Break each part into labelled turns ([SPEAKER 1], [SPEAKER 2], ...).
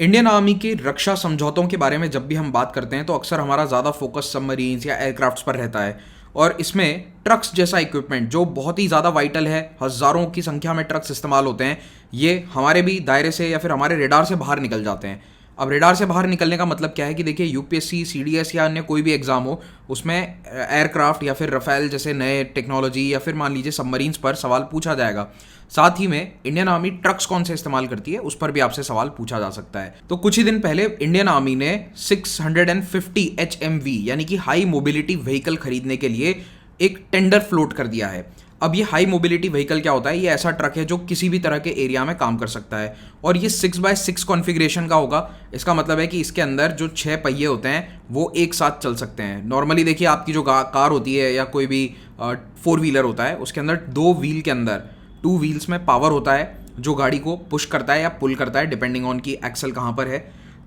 [SPEAKER 1] Indian army की रक्षा समझौतों के बारे में जब भी हम बात करते हैं तो अक्सर हमारा ज़्यादा फोकस सबमरीन्स या एयरक्राफ्ट्स पर रहता है। और इसमें ट्रक्स जैसा इक्विपमेंट जो बहुत ही ज़्यादा वाइटल है, हज़ारों की संख्या में ट्रक्स इस्तेमाल होते हैं, ये हमारे भी दायरे से या फिर हमारे रेडार से बाहर निकल जाते हैं। अब रेडार से बाहर निकलने का मतलब क्या है कि देखिए, यूपीएससी, सीडीएस या अन्य कोई भी एग्जाम हो, उसमें एयरक्राफ्ट या फिर रफेल जैसे नए टेक्नोलॉजी या फिर मान लीजिए सबमरीन्स पर सवाल पूछा जाएगा। साथ ही में इंडियन आर्मी ट्रक्स कौन से इस्तेमाल करती है उस पर भी आपसे सवाल पूछा जा सकता है। तो कुछ ही दिन पहले इंडियन आर्मी ने 650 HMV यानी कि हाई मोबिलिटी व्हीकल खरीदने के लिए एक टेंडर फ्लोट कर दिया है। अब ये हाई मोबिलिटी व्हीकल क्या होता है? ये ऐसा ट्रक है जो किसी भी तरह के एरिया में काम कर सकता है और ये 6x6 कॉन्फ़िगरेशन का होगा। इसका मतलब है कि इसके अंदर जो 6 पहिए होते हैं वो एक साथ चल सकते हैं। नॉर्मली देखिए, आपकी जो कार होती है या कोई भी 4 व्हीलर होता है, उसके अंदर 2 व्हील के अंदर 2 व्हील्स में पावर होता है जो गाड़ी को पुश करता है या पुल करता है, डिपेंडिंग ऑन की एक्सल कहाँ पर है।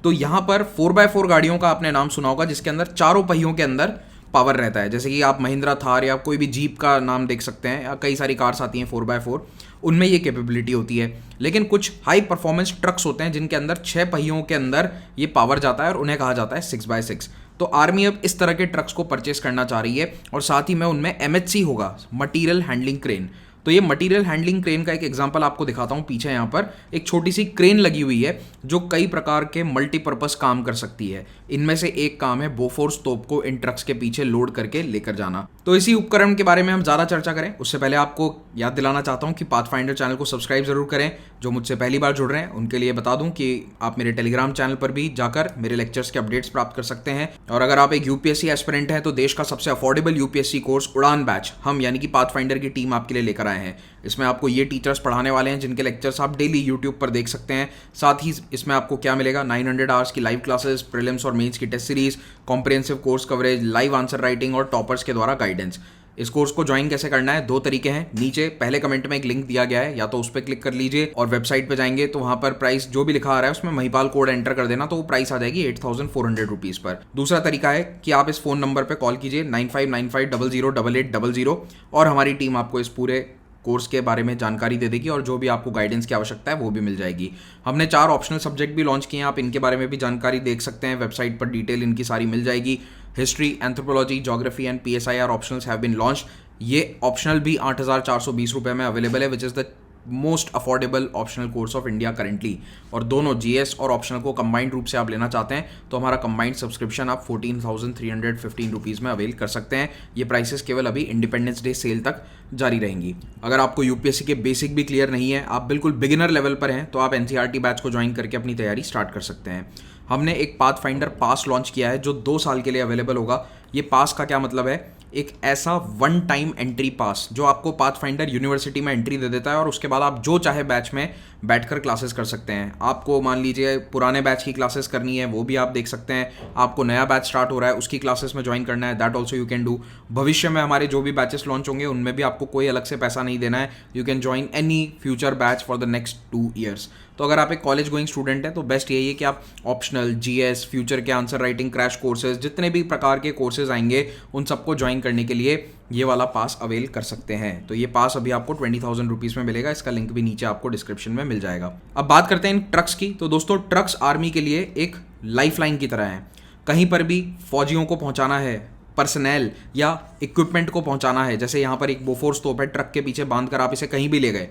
[SPEAKER 1] तो यहाँ पर 4x4 गाड़ियों का आपने नाम सुना होगा, जिसके अंदर चारों पहियों के अंदर पावर रहता है। जैसे कि आप महिंद्रा थार या कोई भी जीप का नाम देख सकते हैं, या कई सारी कार्स आती हैं 4x4, उनमें ये कैपेबिलिटी होती है। लेकिन कुछ हाई परफॉर्मेंस ट्रक्स होते हैं जिनके अंदर 6 पहियों के अंदर ये पावर जाता है और उन्हें कहा जाता है 6x6। तो आर्मी अब इस तरह के ट्रक्स को परचेस करना चाह रही है और साथ ही में उनमें MHC होगा, मटीरियल हैंडलिंग क्रेन। तो ये मटीरियल हैंडलिंग क्रेन का एक एग्जांपल आपको दिखाता हूँ। पीछे यहाँ पर एक छोटी सी क्रेन लगी हुई है जो कई प्रकार के मल्टीपर्पस काम कर सकती है। इनमें से एक काम है बोफोर्स तोप को इन ट्रक्स के पीछे लोड करके लेकर जाना। तो इसी उपकरण के बारे में हम ज़्यादा चर्चा करें उससे पहले आपको याद दिलाना चाहता हूँ कि पाथफाइंडर चैनल को सब्सक्राइब जरूर करें। जो मुझसे पहली बार जुड़ रहे हैं उनके लिए बता दूं कि आप मेरे टेलीग्राम चैनल पर भी जाकर मेरे लेक्चर्स के अपडेट्स प्राप्त कर सकते हैं। और अगर आप एक यूपीएससी एस्पिरेंट हैं तो देश का सबसे अफोर्डेबल यूपीएससी कोर्स उड़ान बैच हम यानी कि पाथफाइंडर की टीम आपके लिए लेकर आए हैं। इसमें आपको ये टीचर्स पढ़ाने वाले हैं जिनके लेक्चर्स आप डेली यूट्यूब पर देख सकते हैं। साथ ही इसमें आपको क्या मिलेगा? 900 आवर्स की लाइव क्लासेस, प्रीलिम्स और मेंस की test series, comprehensive course coverage, live answer writing और टॉपर्स के द्वारा गाइडेंस। इस कोर्स को ज्वाइन कैसे करना है? 2 तरीके हैं। नीचे पहले कमेंट में एक लिंक दिया गया है, या तो उस पर क्लिक कर लीजिए और वेबसाइट पे जाएंगे तो वहां पर प्राइस जो भी लिखा आ रहा है उसमें महिपाल कोड एंटर कर देना, तो वो प्राइस आ जाएगी 8400 रुपीज़ पर। दूसरा तरीका है कि आप इस फोन नंबर पर कॉल कीजिए 9595008800 और हमारी टीम आपको इस पूरे कोर्स के बारे में जानकारी दे देगी और जो भी आपको गाइडेंस की आवश्यकता है वो भी मिल जाएगी। हमने 4 ऑप्शनल सब्जेक्ट भी लॉन्च किए हैं, आप इनके बारे में भी जानकारी देख सकते हैं। वेबसाइट पर डिटेल इनकी सारी मिल जाएगी। History, anthropology, geography and PSIR optionals have been launched. ये ऑप्शनल भी 8420 रुपये में अवेलेबल है, which is the most affordable optional course of India currently. और दोनों GS और ऑप्शनल को कंबाइंड रूप से आप लेना चाहते हैं तो हमारा कंबाइंड सब्सक्रिप्शन आप 14,315 रुपीज़ में अवेल कर सकते हैं। ये प्राइसेस केवल अभी इंडिपेंडेंस डे सेल तक जारी रहेंगी। अगर आपको यूपीएससी के बेसिक भी क्लियर नहीं है, आप बिल्कुल बिगिनर लेवल पर हैं, तो आप NCERT बैच को ज्वाइन करके अपनी तैयारी स्टार्ट कर सकते हैं। हमने एक पाथफाइंडर पास लॉन्च किया है जो 2 साल के लिए अवेलेबल होगा। ये पास का क्या मतलब है? एक ऐसा वन टाइम एंट्री पास जो आपको पाथफाइंडर यूनिवर्सिटी में एंट्री दे देता है और उसके बाद आप जो चाहे बैच में बैठकर क्लासेस कर सकते हैं। आपको मान लीजिए पुराने बैच की क्लासेस करनी है, वो भी आप देख सकते हैं। आपको नया बैच स्टार्ट हो रहा है, उसकी क्लासेस में ज्वाइन करना है, that also you can do. भविष्य में हमारे जो भी बैचेस लॉन्च होंगे उनमें भी आपको कोई अलग से पैसा नहीं देना है। You can join any future batch for the next 2 years. तो अगर आप एक कॉलेज गोइंग स्टूडेंट हैं तो बेस्ट यही है कि आप ऑप्शनल, GS, फ्यूचर के आंसर राइटिंग, क्रैश कोर्सेज, जितने भी प्रकार के कोर्सेज आएंगे उन सबको ज्वाइन करने के लिए ये वाला पास अवेल कर सकते हैं। तो ये पास अभी आपको 20,000 रुपीज़ में मिलेगा। इसका लिंक भी नीचे आपको डिस्क्रिप्शन में मिल जाएगा। अब बात करते हैं इन ट्रक्स की। तो दोस्तों, ट्रक्स आर्मी के लिए एक लाइफलाइन की तरह है। कहीं पर भी फौजियों को पहुंचाना है, पर्सनल या इक्विपमेंट को पहुंचाना है, जैसे यहाँ पर एक बोफोर्स तोप है, ट्रक के पीछे बांधकर आप इसे कहीं भी ले गए।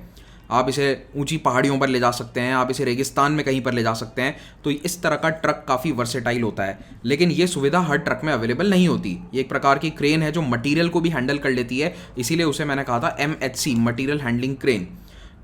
[SPEAKER 1] आप इसे ऊंची पहाड़ियों पर ले जा सकते हैं, आप इसे रेगिस्तान में कहीं पर ले जा सकते हैं। तो इस तरह का ट्रक काफ़ी वर्सेटाइल होता है, लेकिन ये सुविधा हर ट्रक में अवेलेबल नहीं होती। ये एक प्रकार की क्रेन है जो मटीरियल को भी हैंडल कर लेती है, इसीलिए उसे मैंने कहा था MHC, मटीरियल हैंडलिंग क्रेन।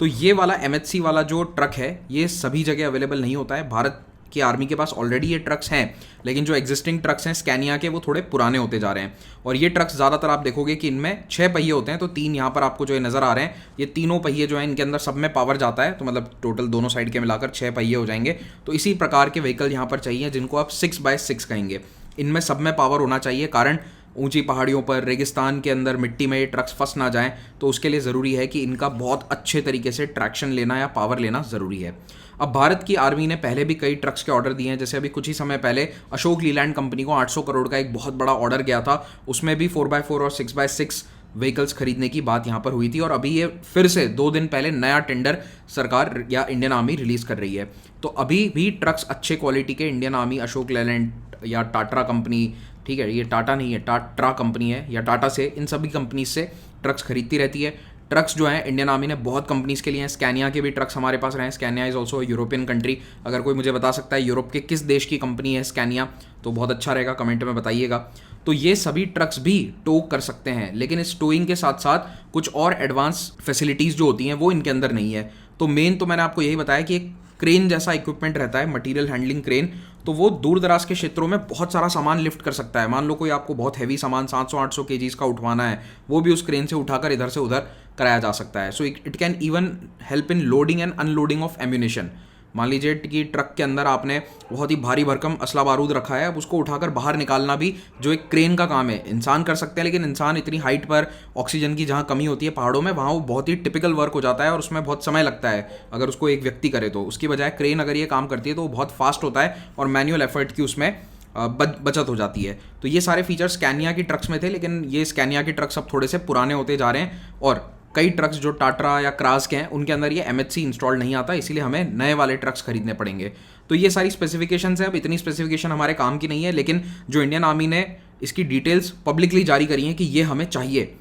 [SPEAKER 1] तो ये वाला MHC वाला जो ट्रक है ये सभी जगह अवेलेबल नहीं होता है। भारत की आर्मी के पास ऑलरेडी ये ट्रक्स हैं, लेकिन जो एग्जिस्टिंग ट्रक्स हैं स्कैनिया के, वो थोड़े पुराने होते जा रहे हैं। और ये ट्रक्स ज़्यादातर आप देखोगे कि इनमें 6 पहिए होते हैं। तो 3 यहाँ पर आपको जो है नज़र आ रहे हैं, ये तीनों पहिए जो हैं इनके अंदर सब में पावर जाता है। तो मतलब टोटल दोनों साइड के मिलाकर 6 पहिए हो जाएंगे। तो इसी प्रकार के व्हीकल यहाँ पर चाहिए जिनको आप 6x6 कहेंगे। इनमें सब में पावर होना चाहिए, कारण ऊंची पहाड़ियों पर, रेगिस्तान के अंदर मिट्टी में ये ट्रक्स फंस ना जाएं, तो उसके लिए ज़रूरी है कि इनका बहुत अच्छे तरीके से ट्रैक्शन लेना या पावर लेना ज़रूरी है। अब भारत की आर्मी ने पहले भी कई ट्रक्स के ऑर्डर दिए हैं। जैसे अभी कुछ ही समय पहले अशोक लीलैंड कंपनी को 800 करोड़ का एक बहुत बड़ा ऑर्डर गया था। उसमें भी 4x4 और 6x6 व्हीकल्स खरीदने की बात यहाँ पर हुई थी, और अभी ये फिर से 2 दिन पहले नया टेंडर सरकार या इंडियन आर्मी रिलीज कर रही है। तो अभी भी ट्रक्स अच्छे क्वालिटी के इंडियन आर्मी अशोक लेलैंड या टाटा कंपनी, ठीक है, ये टाटा नहीं है, टाटा कंपनी है, या टाटा से, इन सभी कंपनीज से ट्रक्स खरीदती रहती है। ट्रक्स जो हैं इंडियन आर्मी ने बहुत कंपनीज़ के लिए हैं। स्कैनिया के भी ट्रक्स हमारे पास रहे हैं। Scania is also European country. अगर कोई मुझे बता सकता है यूरोप के किस देश की कंपनी है स्कैनिया, तो बहुत अच्छा रहेगा, कमेंट में बताइएगा। तो ये सभी ट्रक्स भी टो कर सकते हैं, लेकिन इस टोइंग के साथ साथ कुछ और एडवांस फैसिलिटीज़ जो होती हैं वो इनके अंदर नहीं है। तो मेन तो मैंने आपको यही बताया कि एक क्रेन जैसा इक्विपमेंट रहता है, मटेरियल हैंडलिंग क्रेन, तो वो दूर दराज के क्षेत्रों में बहुत सारा सामान लिफ्ट कर सकता है। मान लो कोई आपको बहुत हैवी सामान 700-800 केजीज का उठवाना है, वो भी उस क्रेन से उठाकर इधर से उधर कराया जा सकता है। So it can even help in loading and unloading of ammunition. मान लीजिए कि ट्रक के अंदर आपने बहुत ही भारी भरकम असला बारूद रखा है, अब उसको उठाकर बाहर निकालना भी जो एक क्रेन का काम है, इंसान कर सकते हैं, लेकिन इंसान इतनी हाइट पर, ऑक्सीजन की जहाँ कमी होती है पहाड़ों में, वहाँ वो बहुत ही टिपिकल वर्क हो जाता है और उसमें बहुत समय लगता है अगर उसको एक व्यक्ति करे तो। उसकी बजाय क्रेन अगर ये काम करती है तो वो बहुत फास्ट होता है और मैनुअल एफर्ट की उसमें बचत हो जाती है। तो ये सारे फीचर्स स्कैनिया की ट्रक्स में थे, लेकिन ये स्कैनिया के ट्रक्स अब थोड़े से पुराने होते जा रहे हैं और कई ट्रक्स जो टाटा या क्रास के हैं उनके अंदर ये MHC इंस्टॉल नहीं आता, इसीलिए हमें नए वाले ट्रक्स खरीदने पड़ेंगे। तो ये सारी स्पेसिफिकेशंस हैं। अब इतनी स्पेसिफिकेशन हमारे काम की नहीं है, लेकिन जो इंडियन आर्मी ने इसकी डिटेल्स पब्लिकली जारी करी हैं कि ये हमें चाहिए,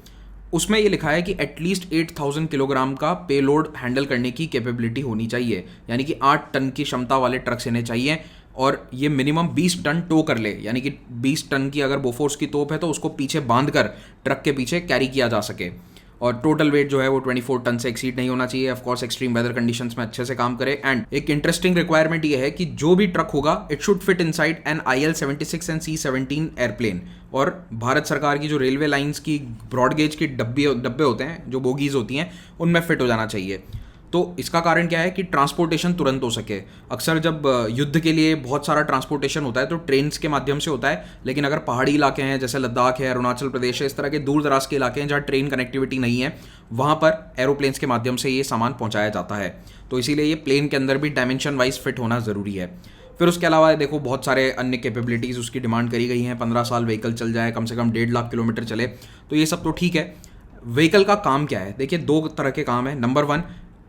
[SPEAKER 1] उसमें ये लिखा है कि एटलीस्ट 8000 किलोग्राम का पेलोड हैंडल करने की कैपेबिलिटी होनी चाहिए, यानी कि 8 टन की क्षमता वाले ट्रक्स इन्हें चाहिए, और ये मिनिमम 20 टन टो कर ले, यानी कि 20 टन की अगर बोफोर्स की तोप है तो उसको पीछे बांध कर ट्रक के पीछे कैरी किया जा सके। और टोटल वेट जो है वो 24 टन से एक्सीड नहीं होना चाहिए। Of course extreme weather conditions में अच्छे से काम करे। एंड एक इंटरेस्टिंग रिक्वायरमेंट ये है कि जो भी ट्रक होगा it should fit inside N IL-76 and C-17 airplane. और भारत सरकार की जो रेलवे लाइंस की ब्रॉडगेज की डब्बे होते हैं, जो बोगीज होती हैं, उनमें फिट हो जाना चाहिए। तो इसका कारण क्या है कि ट्रांसपोर्टेशन तुरंत हो सके। अक्सर जब युद्ध के लिए बहुत सारा ट्रांसपोर्टेशन होता है तो ट्रेन्स के माध्यम से होता है, लेकिन अगर पहाड़ी इलाके हैं जैसे लद्दाख है, अरुणाचल प्रदेश है, इस तरह के दूर दराज के इलाके हैं जहाँ ट्रेन कनेक्टिविटी नहीं है, वहाँ पर एरोप्लेन्स के माध्यम से ये सामान पहुँचाया जाता है। तो इसीलिए ये प्लेन के अंदर भी डायमेंशन वाइज फिट होना ज़रूरी है। फिर उसके अलावा देखो बहुत सारे अन्य कैपेबिलिटीज़ उसकी डिमांड करी गई हैं। 15 साल व्हीकल चल जाए, कम से कम 1.5 लाख किलोमीटर चले, तो ये सब तो ठीक है। व्हीकल का काम क्या है? देखिए 2 तरह के काम है। नंबर 1,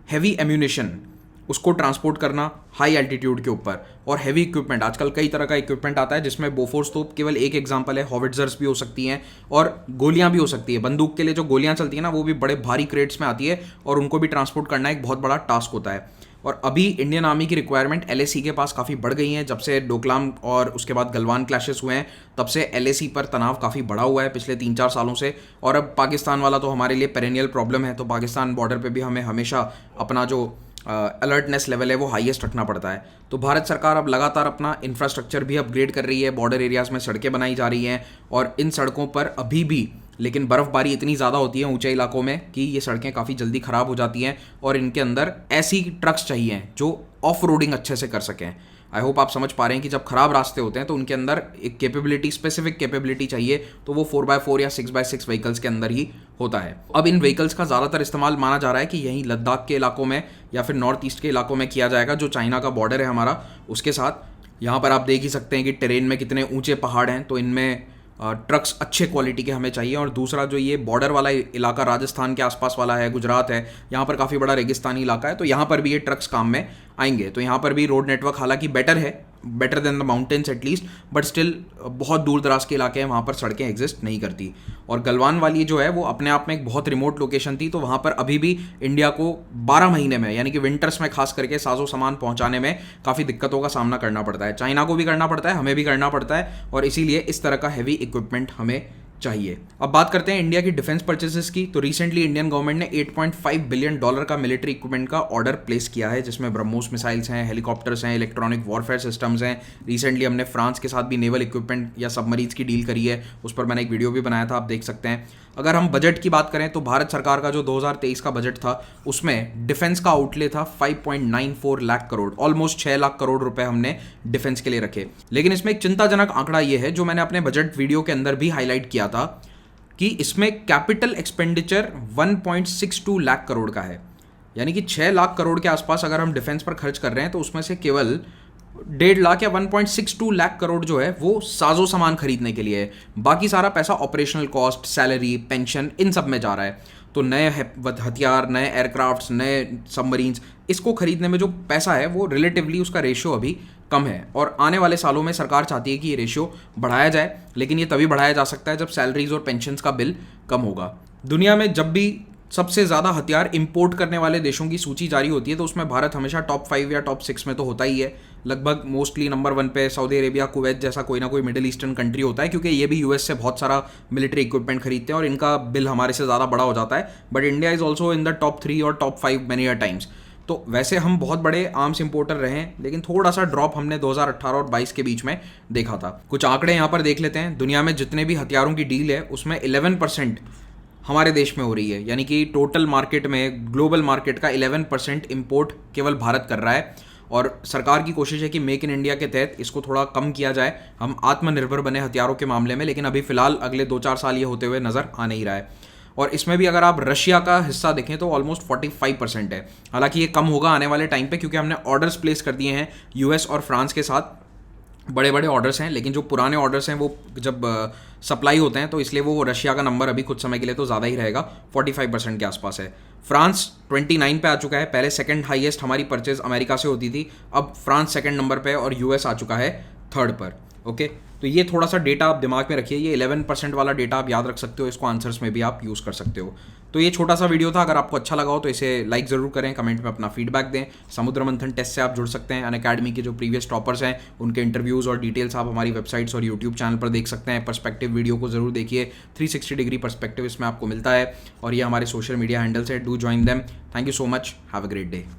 [SPEAKER 1] हैवी एम्यूनेशन, उसको ट्रांसपोर्ट करना हाई एल्टीट्यूड के ऊपर, और हैवी इक्विपमेंट। आजकल कई तरह का इक्विपमेंट आता है जिसमें बोफोर्स तोप केवल एक एग्जांपल है। हॉविट्जर्स भी हो सकती हैं और गोलियां भी हो सकती है। बंदूक के लिए जो गोलियां चलती हैं ना, वो भी बड़े भारी क्रेट्स में आती है और उनको भी ट्रांसपोर्ट करना एक बहुत बड़ा टास्क होता है। और अभी इंडियन आर्मी की रिक्वायरमेंट LAC के पास काफ़ी बढ़ गई है। जब से डोकलाम और उसके बाद गलवान क्लैशेस हुए हैं, तब से LAC पर तनाव काफ़ी बढ़ा हुआ है पिछले 3-4 सालों से। और अब पाकिस्तान वाला तो हमारे लिए पेरेनियल प्रॉब्लम है, तो पाकिस्तान बॉर्डर पे भी हमें हमेशा अपना जो अलर्टनेस लेवल है वो हाईएस्ट रखना पड़ता है। तो भारत सरकार अब लगातार अपना इंफ्रास्ट्रक्चर भी अपग्रेड कर रही है। बॉर्डर एरियाज़ में सड़कें बनाई जा रही हैं, और इन सड़कों पर अभी भी लेकिन बर्फ़बारी इतनी ज़्यादा होती है ऊंचे इलाकों में कि ये सड़कें काफ़ी जल्दी ख़राब हो जाती हैं, और इनके अंदर ऐसी ट्रक्स चाहिए जो ऑफ रोडिंग अच्छे से कर सकें। आई होप आप समझ पा रहे हैं कि जब ख़राब रास्ते होते हैं तो उनके अंदर एक कैपेबिलिटी, स्पेसिफिक कैपेबिलिटी चाहिए, तो वो 4x4 या 6x6 व्हीकल्स के अंदर ही होता है। अब इन व्हीकल्स का ज़्यादातर इस्तेमाल माना जा रहा है कि यहीं लद्दाख के इलाकों में या फिर नॉर्थ ईस्ट के इलाकों में किया जाएगा, जो चाइना का बॉर्डर है हमारा, उसके साथ। यहाँ पर आप देख ही सकते हैं कि टेरेन में कितने ऊंचे पहाड़ हैं, तो इनमें ट्रक्स अच्छे क्वालिटी के हमें चाहिए। और दूसरा जो ये बॉर्डर वाला इलाका राजस्थान के आसपास वाला है, गुजरात है, यहाँ पर काफ़ी बड़ा रेगिस्तानी इलाका है, तो यहाँ पर भी ये ट्रक्स काम में आएंगे। तो यहाँ पर भी रोड नेटवर्क हालांकि बेटर है, better than the mountains at least, but still बहुत दूर दराज के इलाके हैं, वहाँ पर सड़कें एग्जिस्ट नहीं करती। और गलवान वाली जो है वो अपने आप में एक बहुत रिमोट लोकेशन थी, तो वहाँ पर अभी भी इंडिया को 12 महीने में, यानी कि विंटर्स में खास करके साजो सामान पहुँचाने में काफ़ी दिक्कतों का सामना करना पड़ता है। चाइना को भी करना पड़ता है, हमें भी करना पड़ता है, और इसीलिए इस तरह का हैवी इक्विपमेंट हमें चाहिए। अब बात करते हैं इंडिया की डिफेंस परचेसेस की। तो रिसेंटली इंडियन गवर्नमेंट ने $8.5 बिलियन का मिलिट्री इक्विपमेंट का ऑर्डर प्लेस किया है, जिसमें ब्रह्मोस मिसाइल्स हैं, हेलीकॉप्टर्स हैं, इलेक्ट्रॉनिक वॉरफेयर सिस्टम्स हैं। रिसेंटली हमने फ्रांस के साथ भी नेवल इक्विपमेंट या सबमरीन्स की डील करी है, उस पर मैंने एक वीडियो भी बनाया था, आप देख सकते हैं। अगर हम बजट की बात करें तो भारत सरकार का जो 2023 का बजट था उसमें डिफेंस का आउटले था 5.94 लाख करोड़, ऑलमोस्ट 6 लाख करोड़ रुपए हमने डिफेंस के लिए रखे। लेकिन इसमें एक चिंताजनक आंकड़ा ये है, जो मैंने अपने बजट वीडियो के अंदर भी हाईलाइट किया था, कि इसमें कैपिटल एक्सपेंडिचर 1.62 लाख करोड़ का है। यानी कि 6 लाख करोड़ के आसपास अगर हम डिफेंस पर खर्च कर रहे हैं तो उसमें से केवल 1.5 लाख या 1.62 लाख करोड़ जो है वो साजो सामान खरीदने के लिए है। बाकी सारा पैसा ऑपरेशनल कॉस्ट, सैलरी, पेंशन, इन सब में जा रहा है। तो नए हथियार, नए एयरक्राफ्ट्स, नए सबमरीन्स, इसको खरीदने में जो पैसा है वो रिलेटिवली उसका रेशियो अभी कम है। और आने वाले सालों में सरकार चाहती है कि ये रेशियो बढ़ाया जाए, लेकिन ये तभी बढ़ाया जा सकता है जब सैलरीज और पेंशन्स का बिल कम होगा। दुनिया में जब भी सबसे ज़्यादा हथियार इंपोर्ट करने वाले देशों की सूची जारी होती है तो उसमें भारत हमेशा टॉप 5 या टॉप 6 में तो होता ही है। लगभग मोस्टली नंबर 1 पे सऊदी अरेबिया, कुवैत जैसा कोई ना कोई मिडिल ईस्टर्न कंट्री होता है, क्योंकि ये भी यूएस से बहुत सारा मिलिट्री इक्विपमेंट खरीदते हैं और इनका बिल हमारे से ज़्यादा बड़ा हो जाता है। But India is also in the top 3 और टॉप 5 मैनी टाइम्स। तो वैसे हम बहुत बड़े आर्म्स इंपोर्टर रहे हैं, लेकिन थोड़ा सा ड्रॉप हमने 2018 और 22 के बीच में देखा था। कुछ आंकड़े यहाँ पर देख लेते हैं। दुनिया में जितने भी हथियारों की डील है उसमें 11% हमारे देश में हो रही है, यानी कि टोटल मार्केट में, ग्लोबल मार्केट का 11% इंपोर्ट केवल भारत कर रहा है। और सरकार की कोशिश है कि मेक इन इंडिया के तहत इसको थोड़ा कम किया जाए, हम आत्मनिर्भर बने हथियारों के मामले में। लेकिन अभी फिलहाल अगले 2-4 साल ये होते हुए नज़र आ नहीं रहा है। और इसमें भी अगर आप रशिया का हिस्सा देखें तो ऑलमोस्ट 45% है। हालांकि ये कम होगा आने वाले टाइम पे, क्योंकि हमने ऑर्डर्स प्लेस कर दिए हैं यूएस और फ्रांस के साथ। बड़े बड़े ऑर्डर्स हैं, लेकिन जो पुराने ऑर्डर्स हैं वो जब सप्लाई होते हैं तो इसलिए वो रशिया का नंबर अभी कुछ समय के लिए तो ज़्यादा ही रहेगा, 45% के आसपास है। फ्रांस 29 पे आ चुका है। पहले सेकंड हाईएस्ट हमारी परचेज अमेरिका से होती थी, अब फ्रांस सेकंड नंबर पे और यूएस आ चुका है थर्ड पर। ओके, तो ये थोड़ा सा डेटा आप दिमाग में रखिए। ये 11% वाला डेटा आप याद रख सकते हो, इसको आंसर्स में भी आप यूज़ कर सकते हो। तो ये छोटा सा वीडियो था। अगर आपको अच्छा लगा हो तो इसे लाइक ज़रूर करें, कमेंट में अपना फीडबैक दें। समुद्र मंथन टेस्ट से आप जुड़ सकते हैं। अनअकैडमी के जो प्रीवियस टॉपर्स हैं उनके इंटरव्यूज़ और डिटेल्स आप हमारी वेबसाइट्स और यूट्यूब चैनल पर देख सकते हैं। पर्सपेक्टिव वीडियो को ज़रूर देखिए, 360 डिग्री पर्सपेक्टिव इसमें आपको मिलता है। और ये हमारे सोशल मीडिया हैंडल्स है, do join them. Thank you so much, have a great day.